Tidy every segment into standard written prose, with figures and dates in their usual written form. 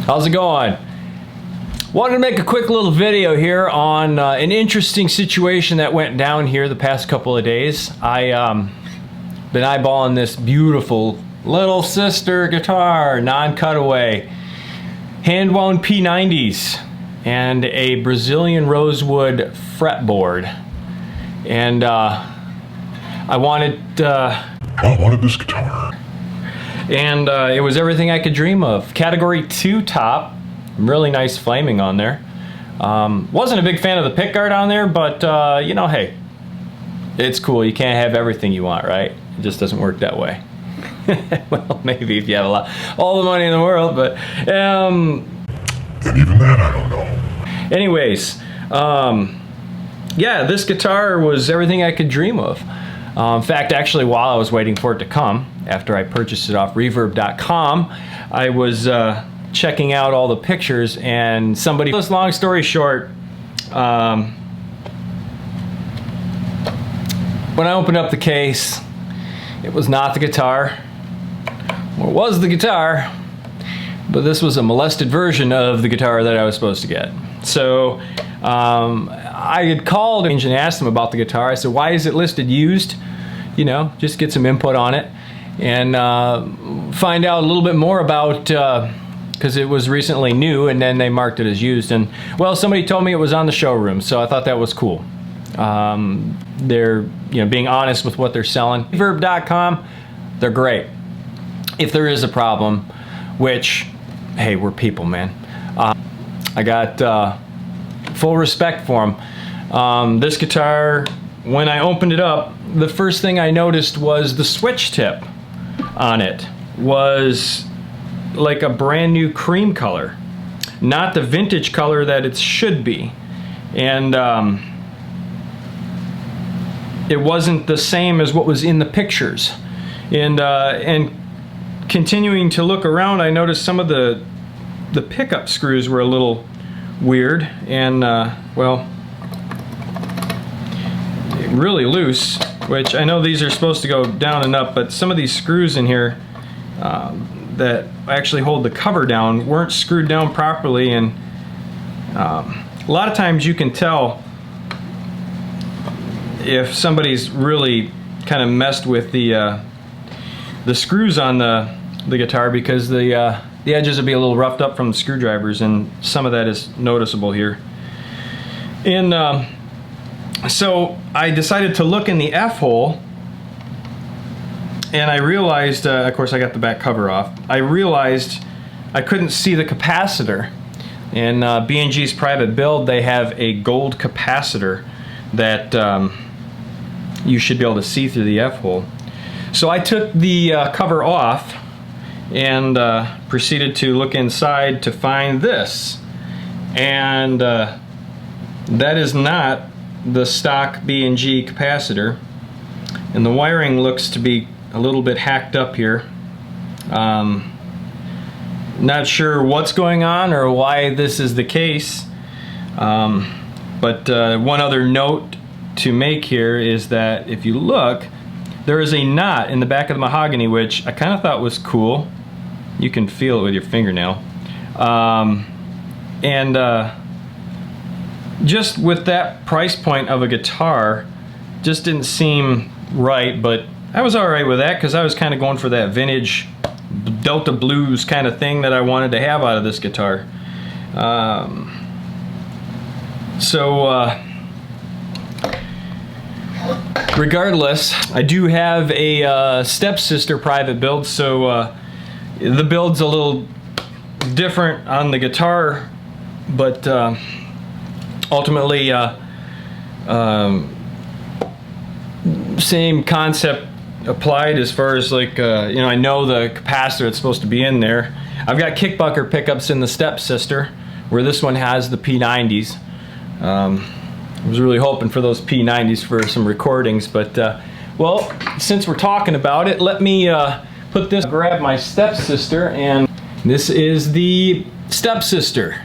How's it going? Wanted to make a quick little video here on an interesting situation that went down here the past couple of days. I been eyeballing this beautiful Little Sister guitar, non-cutaway, hand-wound P90s, and a Brazilian rosewood fretboard. And I wanted this guitar. And it was everything I could dream of. Category 2 top, really nice flaming on there. Wasn't a big fan of the pickguard on there, but you know, hey, it's cool. You can't have everything you want, right? It just doesn't work that way. Well, maybe if you have all the money in the world, but and even that I don't know. Anyways, yeah, this guitar was everything I could dream of. In fact, actually, while I was waiting for it to come, after I purchased it off reverb.com, I was checking out all the pictures, and somebody, this long story short, when I opened up the case, it was not the guitar, or it was the guitar, but this was a molested version of the guitar that I was supposed to get. So I had called and asked them about the guitar. I said, why is it listed used? You know, just get some input on it and find out a little bit more about, because it was recently new, and then they marked it as used. And well, somebody told me it was on the showroom, so I thought that was cool. They're, you know, being honest with what they're selling. Reverb.com, they're great. If there is a problem, which, hey, we're people, man. I got full respect for them. This guitar, when I opened it up, the first thing I noticed was the switch tip on it was like a brand new cream color, not the vintage color that it should be. And it wasn't the same as what was in the pictures. And continuing to look around, I noticed some of the pickup screws were a little weird and well, really loose, which I know these are supposed to go down and up, but some of these screws in here that actually hold the cover down weren't screwed down properly. And a lot of times you can tell if somebody's really kind of messed with the screws on the guitar, because the edges will be a little roughed up from the screwdrivers, and some of that is noticeable here. And so I decided to look in the F-hole, and I realized, of course I got the back cover off, I realized I couldn't see the capacitor. In B&G's private build, they have a gold capacitor that you should be able to see through the F-hole. So I took the cover off and proceeded to look inside to find this, and that is not the stock B&G capacitor, and the wiring looks to be a little bit hacked up here. Not sure what's going on or why this is the case, but one other note to make here is that if you look, there is a knot in the back of the mahogany, which I kind of thought was cool. You can feel it with your fingernail. Just with that price point of a guitar, just didn't seem right, but I was alright with that because I was kind of going for that vintage Delta blues kind of thing that I wanted to have out of this guitar. Regardless, I do have a stepsister private build, so the build's a little different on the guitar, but ultimately same concept applied as far as, like, you know, I know the capacitor that's supposed to be in there. I've got kickbucker pickups in the stepsister, where this one has the P90s. I was really hoping for those P90s for some recordings, but well, since we're talking about it, let me put this, grab my stepsister, and this is the stepsister.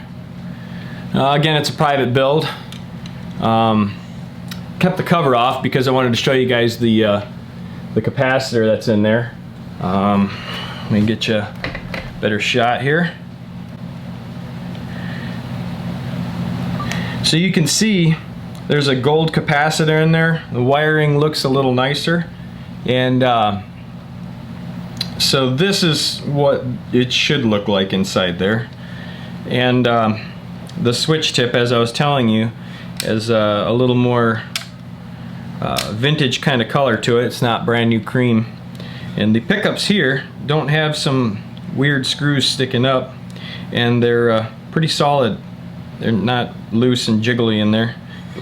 Again, it's a private build. Kept the cover off because I wanted to show you guys the capacitor that's in there. Let me get you a better shot here. So you can see there's a gold capacitor in there. The wiring looks a little nicer, and so this is what it should look like inside there. And the switch tip, as I was telling you, is a little more vintage kind of color to it. It's not brand new cream. And the pickups here don't have some weird screws sticking up, and they're pretty solid. They're not loose and jiggly in there.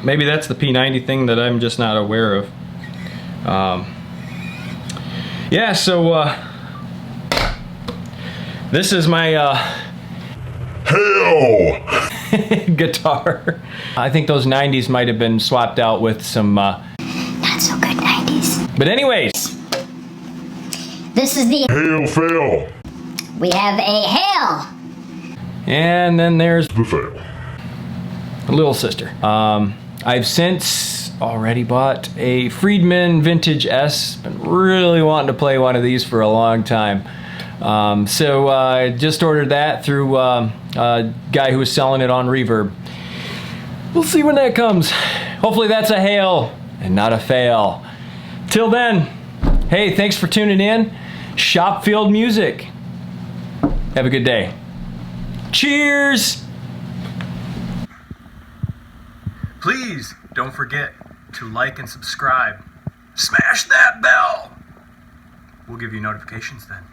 Maybe that's the P90 thing that I'm just not aware of. Yeah, so this is my hell guitar. I think those 90s might have been swapped out with some not so good 90s. But anyways, this is the hail fail. We have a hail. And then there's The fail. Little Sister. I've since already bought a Friedman Vintage S. Been really wanting to play one of these for a long time. So I just ordered that through a guy who was selling it on Reverb. We'll see when that comes. Hopefully that's a hail and not a fail. Till then, hey, thanks for tuning in. Schopfield Music. Have a good day. Cheers! Please don't forget to like and subscribe. Smash that bell! We'll give you notifications then.